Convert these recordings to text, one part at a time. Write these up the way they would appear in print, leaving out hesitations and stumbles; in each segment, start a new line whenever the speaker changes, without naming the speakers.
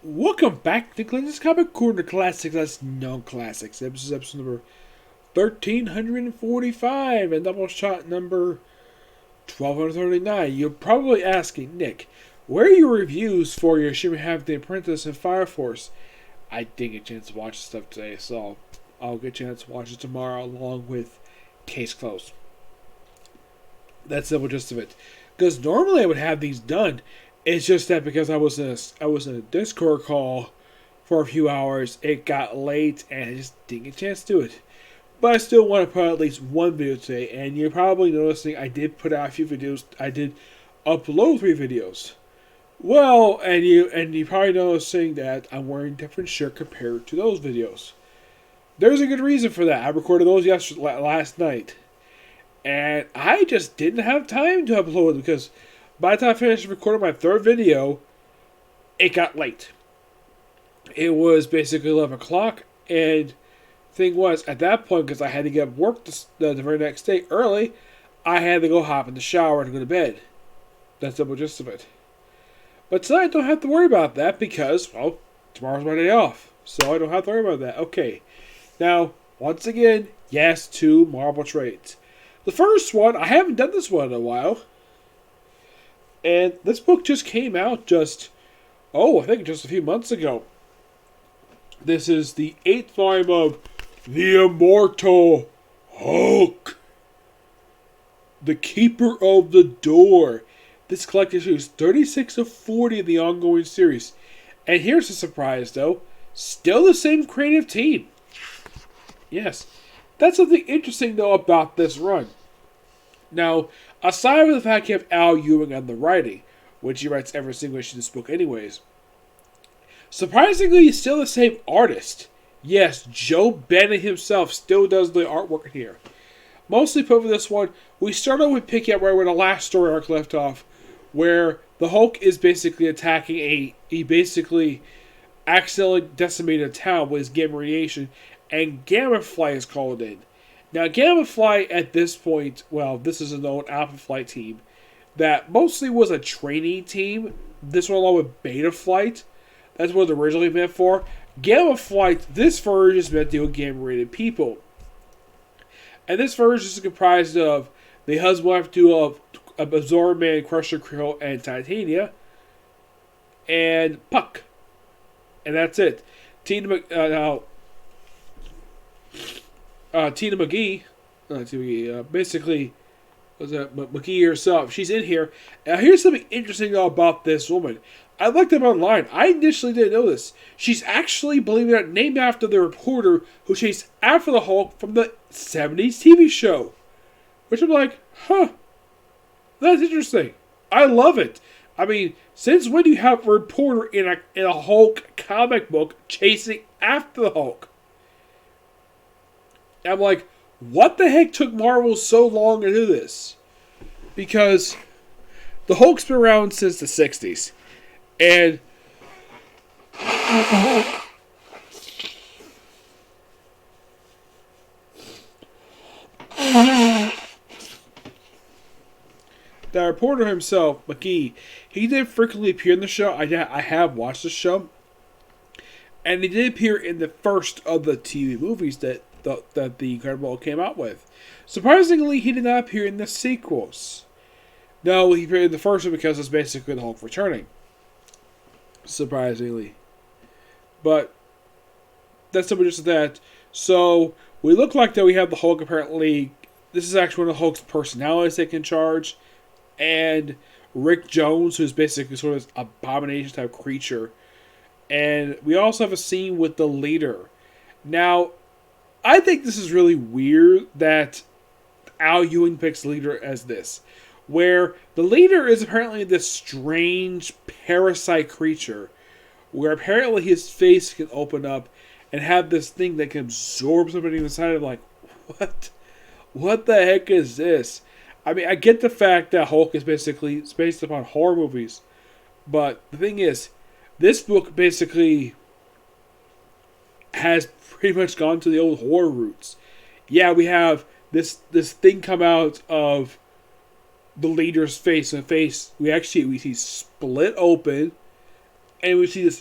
Welcome back to Glenn's Comic Corner Classics. That's non-classics. This is episode number 1345 and Doubleshot number 1239. You're probably asking, Nick, where are your reviews for your Shimmy Have the Apprentice and Fire Force? I didn't get a chance to watch the stuff today, so I'll get a chance to watch it tomorrow along with Case Closed. That's the simple gist of it. Because normally I would have these done. It's just that because I was in a Discord call for a few hours, it got late and I just didn't get a chance to do it. But I still want to put out at least one video today, and you're probably noticing I did put out a few videos. I did upload 3 videos. Well, and you probably noticing that I'm wearing a different shirt compared to those videos. There's a good reason for that. I recorded those last night, and I just didn't have time to upload them because by the time I finished recording my 3rd video, it got late. It was basically 11 o'clock, and thing was, at that point, because I had to get up work the very next day early, I had to go hop in the shower and go to bed. That's the gist of it. But tonight I don't have to worry about that because, well, tomorrow's my day off. So I don't have to worry about that. Okay. Now, once again, yes to Marvel trades. The first one, I haven't done this one in a while. And this book just came out I think just a few months ago. This is the 8th volume of The Immortal Hulk. The Keeper of the Door. This collected issue is 36 of 40 of the ongoing series. And here's a surprise, though. Still the same creative team. Yes. That's something interesting, though, about this run. Now, aside from the fact you have Al Ewing on the writing, which he writes every single issue of this book anyways, surprisingly, he's still the same artist. Yes, Joe Bennett himself still does the artwork here. Mostly put for this one, we started with picking up right where the last story arc left off, where the Hulk is basically attacking he basically accidentally decimated a town with his gamma radiation, and Gamma Fly is called in. Now, Gamma Fly at this point, well, this is an old Alpha Flight team that mostly was a training team. This one along with Beta Flight. That's what it was originally meant for. Gamma Flight, this version is meant to deal with gamma-rated people. And this version is comprised of the husband-wife duo of Absorb Man, Crusher Creel, and Titania, and Puck. And that's it. Tina McGee, basically, was that McGee herself? She's in here. Now, here's something interesting about this woman. I looked up online. I initially didn't know this. She's actually, believe it or not, named after the reporter who chased after the Hulk from the 70s TV show. Which I'm like, huh, that's interesting. I love it. I mean, since when do you have a reporter in a Hulk comic book chasing after the Hulk? I'm like, what the heck took Marvel so long to do this? Because the Hulk's been around since the 60s. And the reporter himself, McGee, he did frequently appear in the show. I have watched the show. And he did appear in the first of the TV movies that the Incredible Hulk came out with. Surprisingly, he did not appear in the sequels. No, he appeared in the first one because it's basically the Hulk returning. Surprisingly. But that's something just that. So, we look like that we have the Hulk apparently. This is actually one of the Hulk's personalities taking charge. And Rick Jones, who's basically sort of this abomination type creature. And we also have a scene with the leader. Now, I think this is really weird that Al Ewing picks leader as this. Where the leader is apparently this strange parasite creature. Where apparently his face can open up and have this thing that can absorb somebody inside of like, what? What the heck is this? I mean, I get the fact that Hulk is basically based upon horror movies. But the thing is, this book basically has pretty much gone to the old horror roots. Yeah, we have this thing come out of the leader's face, and we see split open, and we see this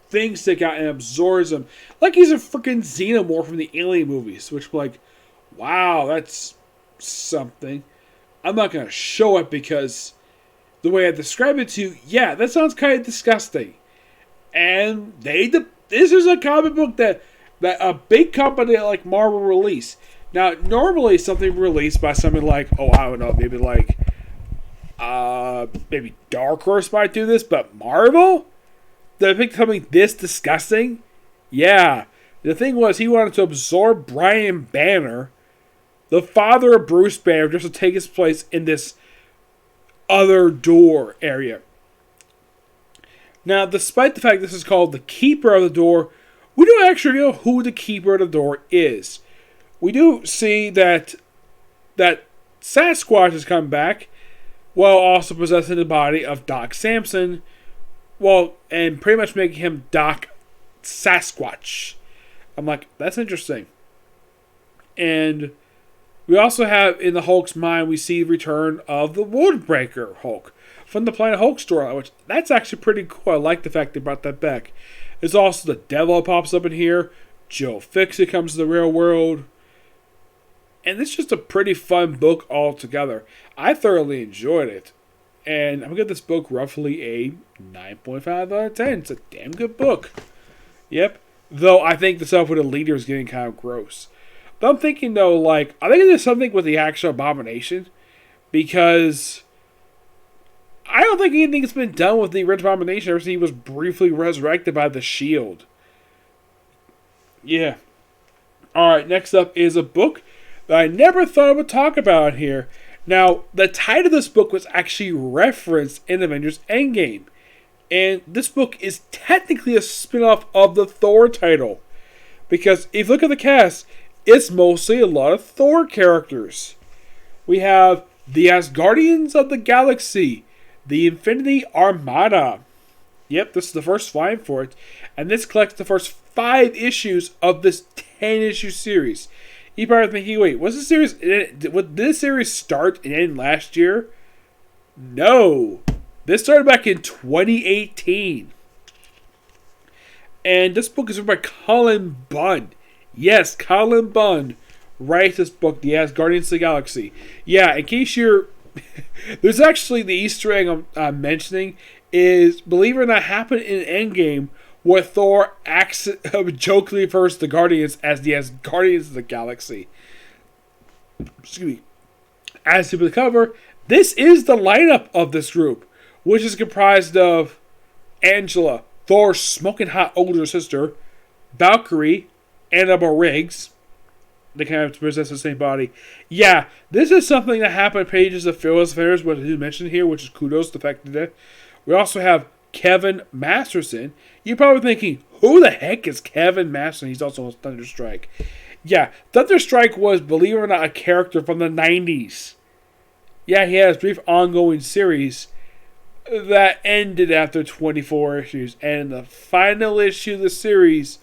thing stick out and absorbs him. Like he's a freaking xenomorph from the Alien movies, which like, wow, that's something. I'm not going to show it because the way I describe it to you, yeah, that sounds kind of disgusting. And this is a comic book that a big company like Marvel released. Now, normally something released by something like, oh, I don't know, maybe like, maybe Dark Horse might do this, but Marvel? They picked something this disgusting? Yeah. The thing was, he wanted to absorb Brian Banner, the father of Bruce Banner, just to take his place in this other door area. Now, despite the fact this is called the Keeper of the Door, we don't actually know who the Keeper of the Door is. We do see that Sasquatch has come back, while also possessing the body of Doc Samson, and pretty much making him Doc Sasquatch. I'm like, that's interesting. And we also have, in the Hulk's mind, we see the return of the Woodbreaker Hulk from the Planet Hulk storyline, which that's actually pretty cool. I like the fact they brought that back. There's also the Devil pops up in here. Joe Fixit comes to the real world. And it's just a pretty fun book altogether. I thoroughly enjoyed it. And I'm going to give this book roughly a 9.5 out of 10. It's a damn good book. Yep. Though I think the stuff with the leader is getting kind of gross. But I'm thinking, though, like, I think there's something with the actual Abomination. Because I don't think anything has been done with the original Abomination ever since he was briefly resurrected by the Shield. Yeah. Alright, next up is a book that I never thought I would talk about here. Now, the title of this book was actually referenced in Avengers Endgame. And this book is technically a spin-off of the Thor title. Because if you look at the cast, it's mostly a lot of Thor characters. We have the Asgardians of the Galaxy, the Infinity Armada. Yep, this is the first line for it. And this collects the first 5 issues of this 10-issue series. You probably thinking, wait, would this series start and end last year? No. This started back in 2018. And this book is written by Colin Bunn. Yes, Colin Bunn writes this book, The Asgardians of the Galaxy. Yeah, in case you're... There's actually the Easter egg I'm mentioning is, believe it or not, happened in Endgame where Thor jokingly refers to the Guardians as the Asgardians of the Galaxy. Excuse me. As to the cover, this is the lineup of this group, which is comprised of Angela, Thor's smoking hot older sister, Valkyrie, Annabelle Riggs. They kind of possess the same body. Yeah, this is something that happened in pages of Phyllis Affairs, what he mentioned here, which is kudos to the fact that we also have Kevin Masterson. You're probably thinking, who the heck is Kevin Masterson? He's also on Thunderstrike. Yeah, Thunderstrike was, believe it or not, a character from the 90s. Yeah, he has a brief ongoing series that ended after 24 issues. And in the final issue of the series,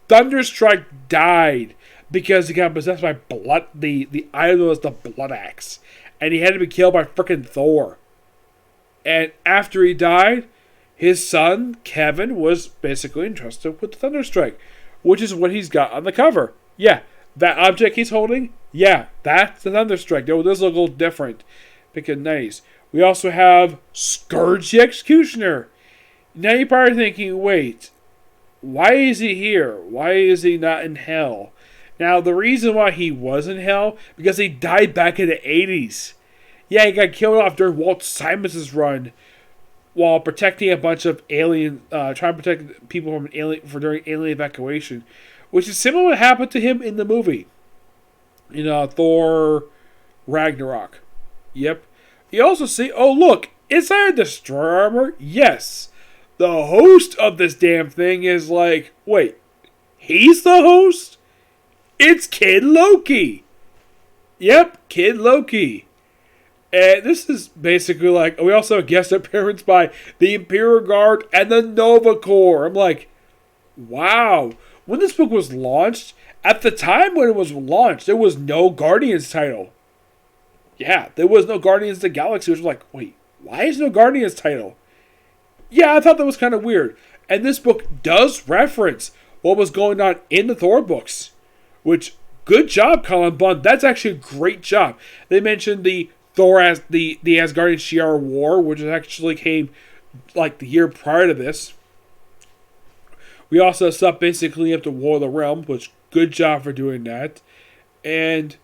Thunderstrike died because he got possessed by blood. The idol was the Blood Axe. And he had to be killed by frickin' Thor. And after he died, his son, Kevin, was basically entrusted with the Thunderstrike, which is what he's got on the cover. Yeah, that object he's holding, yeah, that's the Thunderstrike. Though this looks a little different. Because nice. We also have Scourge the Executioner. Now you're probably thinking, wait, why is he here? Why is he not in hell? Now, the reason why he was in hell, because he died back in the 80s. Yeah, he got killed off during Walt Simon's run while protecting a bunch of alien, trying to protect people from during alien evacuation, which is similar to what happened to him in the movie, in Thor Ragnarok. Yep. You also see, oh look, is that a destroyer armor? Yes. The host of this damn thing is like, wait, he's the host? It's Kid Loki. Yep, Kid Loki. And this is basically like, we also have guest appearance by the Imperial Guard and the Nova Corps. I'm like, wow. When this book was launched, at the time when it was launched, there was no Guardians title. Yeah, there was no Guardians of the Galaxy, which was like, wait, why is no Guardians title? Yeah, I thought that was kind of weird. And this book does reference what was going on in the Thor books. Which, good job, Colin Bunn. That's actually a great job. They mentioned the Thor as the Asgardian Shi'ar War, which actually came like the year prior to this. We also have stuff basically up to War of the Realm, which good job for doing that. And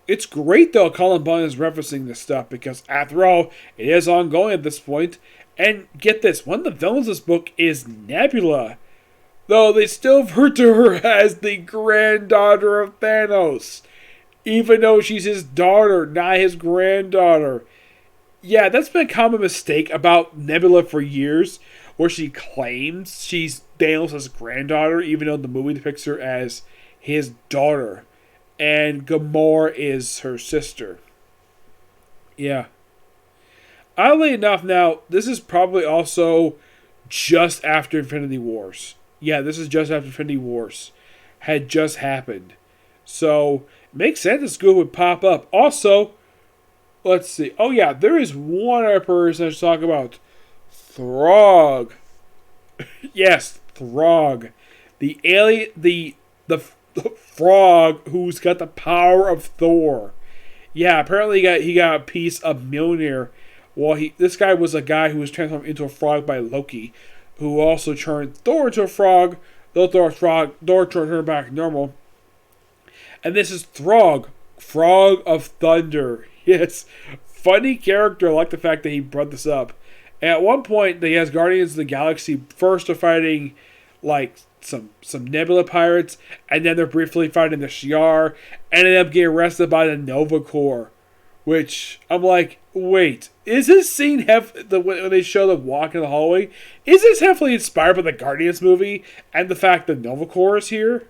it's great though Colin Bunn is referencing this stuff because after all, it is ongoing at this point. And get this, one of the villains of this book is Nebula. Though they still refer to her as the granddaughter of Thanos. Even though she's his daughter, not his granddaughter. Yeah, that's been a common mistake about Nebula for years, where she claims she's Thanos' granddaughter, even though the movie depicts her as his daughter. And Gamora is her sister. Yeah. Oddly enough, now, this is probably also just after Infinity Wars. Yeah, this is just after Infinity Wars had just happened. So, makes sense this school would pop up. Also, let's see. Oh yeah, there is one other person I should talk about. Throg. Yes, Throg. The alien, the frog who's got the power of Thor. Yeah, apparently he got a piece of Mjolnir. Well, this guy was a guy who was transformed into a frog by Loki, who also turned Thor into a frog. Though Thor turned back normal. And this is Throg, Frog of Thunder. Yes, funny character. I like the fact that he brought this up. And at one point, the Asgardians of the Galaxy first are fighting like some Nebula pirates, and then they're briefly fighting the Shi'ar, and end up getting arrested by the Nova Corps. Which I'm like, wait, is this scene when they show them walking in the hallway? Is this heavily inspired by the Guardians movie and the fact that Nova Corps is here?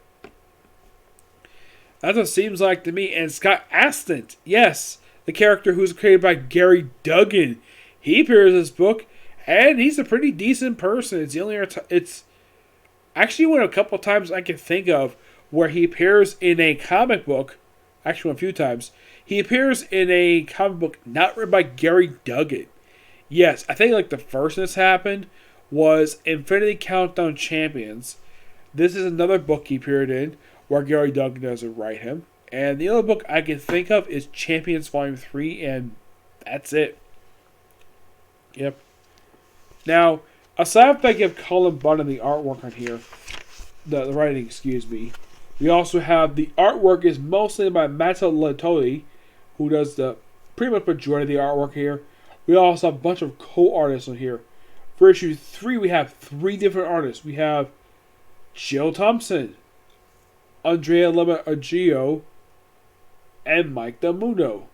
That's what it seems like to me. And Scott Aston, yes, the character who's created by Gary Duggan, he appears in this book, and he's a pretty decent person. It's actually one of a couple times I can think of where he appears in a comic book. Actually, a few times. He appears in a comic book not written by Gary Duggan. Yes, I think like the first this happened was Infinity Countdown Champions. This is another book he appeared in where Gary Duggan doesn't write him. And the other book I can think of is Champions Volume 3, and that's it. Yep. Now, aside from that, give Colin Bunn the artwork on here, the writing, excuse me, we also have the artwork is mostly by Matteo Latoli, who does the pretty much majority of the artwork here. We also have a bunch of co-artists on here. For issue 3, we have 3 different artists. We have Jill Thompson, Andrea Lemagio, and Mike Del Mundo.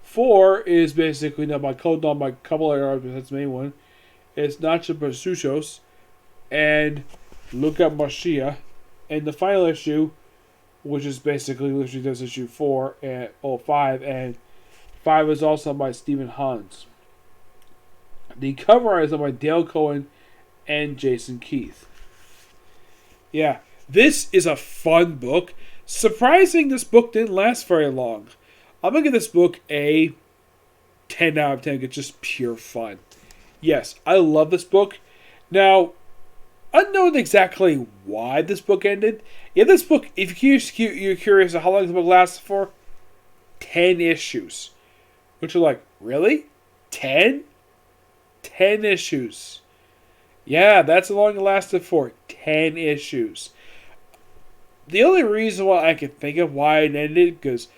4 is basically done by a couple of artists. That's the main one. It's Nacho Basuchos and Luca Marcia. And the final issue, which is basically literally does issue 4 and 5, and 5 is also by Stephen Hans. The cover art is done by Dale Cohen and Jason Keith. Yeah, this is a fun book. Surprising this book didn't last very long. I'm going to give this book a 10 out of 10. It's just pure fun. Yes, I love this book. Now, unknown exactly why this book ended. Yeah, this book, if you're curious how long the book lasted for, 10 issues. Which are like, really? 10? 10 issues. Yeah, that's how long it lasted for. 10 issues. The only reason why I can think of why it ended, because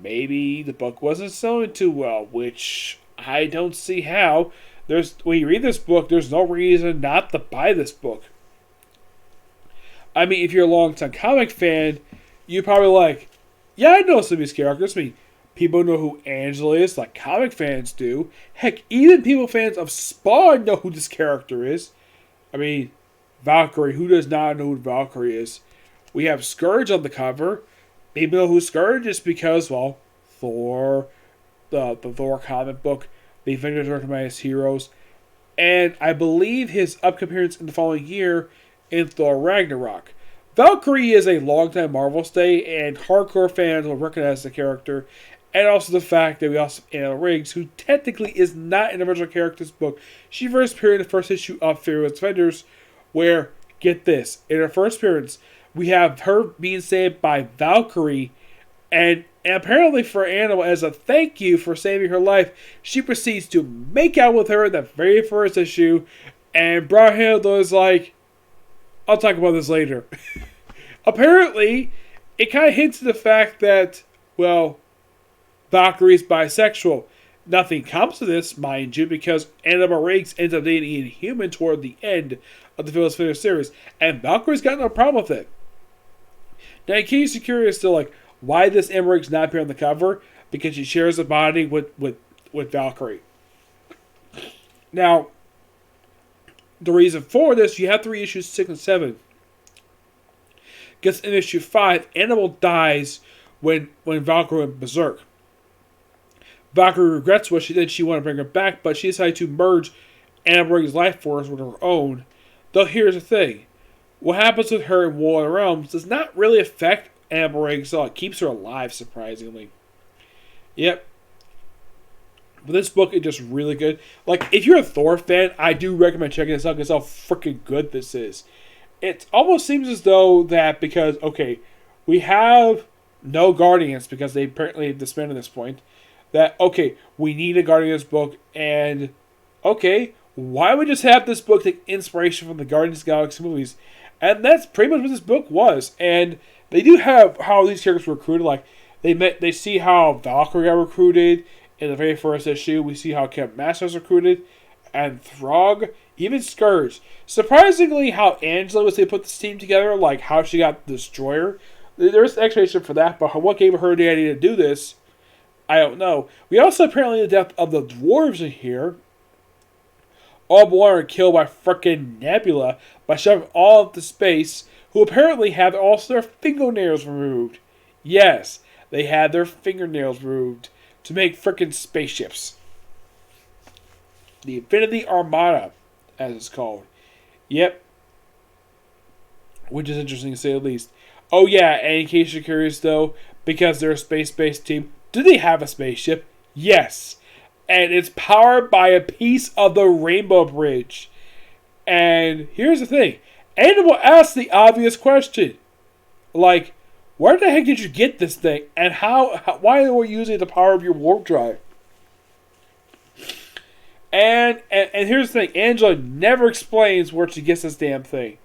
maybe the book wasn't selling too well, which I don't see how. When you read this book, there's no reason not to buy this book. I mean, if you're a long-time comic fan, you're probably like, yeah, I know some of these characters. I mean, people know who Angela is, like comic fans do. Heck, even people fans of Spawn know who this character is. I mean, Valkyrie, who does not know who Valkyrie is? We have Scourge on the cover. People know who Scourge is because, well, Thor, the Thor comic book, the Avengers Ultimate Heroes, and I believe his upcoming appearance in the following year in Thor Ragnarok. Valkyrie is a longtime Marvel stay, and hardcore fans will recognize the character, and also the fact that we also have Anna Riggs, who technically is not an original character in this book. She first appeared in the first issue of Fearless Defenders, where, get this, in her first appearance, we have her being saved by Valkyrie, and apparently for Animal, as a thank you for saving her life, she proceeds to make out with her in the very first issue, and Brunhilde is like, I'll talk about this later. Apparently, it kind of hints at the fact that, well, Valkyrie's bisexual. Nothing comes to this, mind you, because Annabelle Riggs ends up dating an Inhuman toward the end of the Phyllis Fitter series, and Valkyrie's got no problem with it. Now, in case you're curious to, like, why this Annabelle Riggs not appear on the cover, because she shares a body with Valkyrie. Now, the reason for this, you have to read issues 6 and 7. Because in issue 5, Annabelle dies when Valkyrie went berserk. Valkyrie regrets what she did. She wanted to bring her back, but she decided to merge Annabelle Riggs' life force with her own. Though here's the thing. What happens with her in War of the Realms does not really affect Annabelle Riggs, so it keeps her alive, surprisingly. Yep. But this book is just really good. Like, if you're a Thor fan, I do recommend checking this out because how freaking good this is. It almost seems as though that because, okay, we have no Guardians because they apparently disbanded at this point. That, okay, we need a Guardians book, and, okay, why don't we just have this book take inspiration from the Guardians of the Galaxy movies? And that's pretty much what this book was. And they do have how these characters were recruited. Like, they see how Valkyrie got recruited in the very first issue. We see how Camp Master was recruited, and Throg, even Scourge. Surprisingly, how Angela was able to put this team together, like how she got the Destroyer. There's an explanation for that, but what gave her the idea to do this, I don't know. We also apparently the death of the dwarves in here. All but one are killed by frickin' Nebula by shoving all into space, who apparently have also their fingernails removed. Yes, they had their fingernails removed to make frickin' spaceships. The Infinity Armada, as it's called. Yep. Which is interesting to say the least. Oh yeah, and in case you're curious though, because they're a space-based team, do they have a spaceship? Yes. And it's powered by a piece of the Rainbow Bridge. And here's the thing. Annabelle asked the obvious question. Like, where the heck did you get this thing? And why are we using the power of your warp drive? And here's the thing. Angela never explains where she gets this damn thing.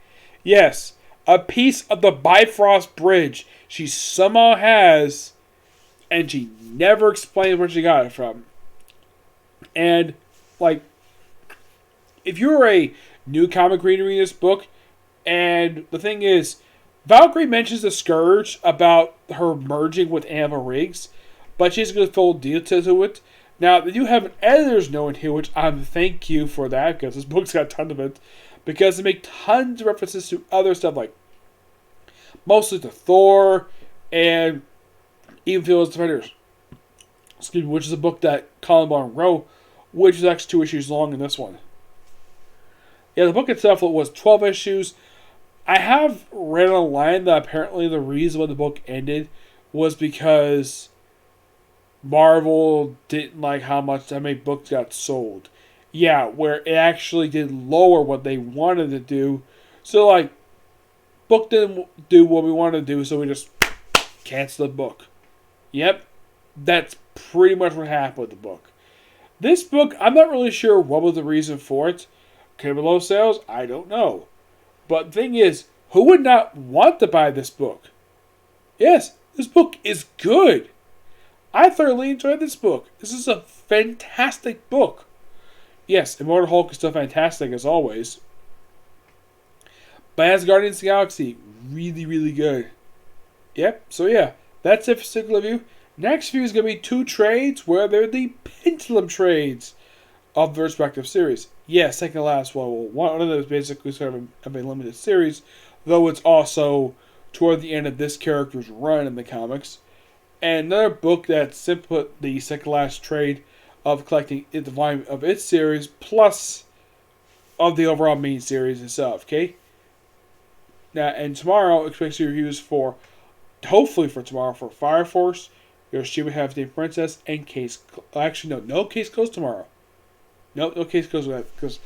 Yes, a piece of the Bifrost Bridge she somehow has, and she never explains where she got it from. And, like, if you're a new comic reader reading this book, and the thing is, Valkyrie mentions the Scourge about her merging with Annabelle Riggs, but she's going to full detail to it. Now, they do have an editor's note in here, which I'm thank you for that, because this book's got a ton of it, because they make tons of references to other stuff, like, mostly to Thor, and even Phyllis Defenders. Excuse me, which is a book that Colin Barton wrote, which is actually 2 issues long in this one. Yeah, the book itself was 12 issues. I have read online that apparently the reason why the book ended was because Marvel didn't like how many books got sold. Yeah, where it actually did lower what they wanted to do. So, like, book didn't do what we wanted to do, so we just canceled the book. Yep, that's pretty much what happened with the book. This book, I'm not really sure what was the reason for it. Could it be low sales? I don't know. But the thing is, who would not want to buy this book? Yes, this book is good. I thoroughly enjoyed this book. This is a fantastic book. Yes, Immortal Hulk is still fantastic as always. But Asgardians of the Galaxy, really, really good. Yep, so yeah, that's it for single review. Next view is going to be 2 trades where they're the pendulum trades of the respective series. Yeah, second to last one. Well, one of those is basically sort of a limited series, though it's also toward the end of this character's run in the comics. And another book that's simply the second last trade of collecting the volume of its series, plus of the overall main series itself, okay? Now, and tomorrow, expect reviews for, hopefully for tomorrow, for Fire Force, your Shima Half-Day Princess, and Case... Actually, no Case Close tomorrow. Nope, no Case Close because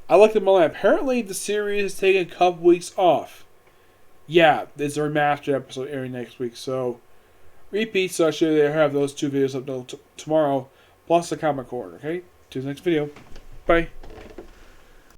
I looked at Milan. Apparently, the series is taking a couple weeks off. Yeah, it's a remastered episode airing next week. So, repeat. So I should have those 2 videos up tomorrow, plus the comic corner. Okay, to the next video. Bye.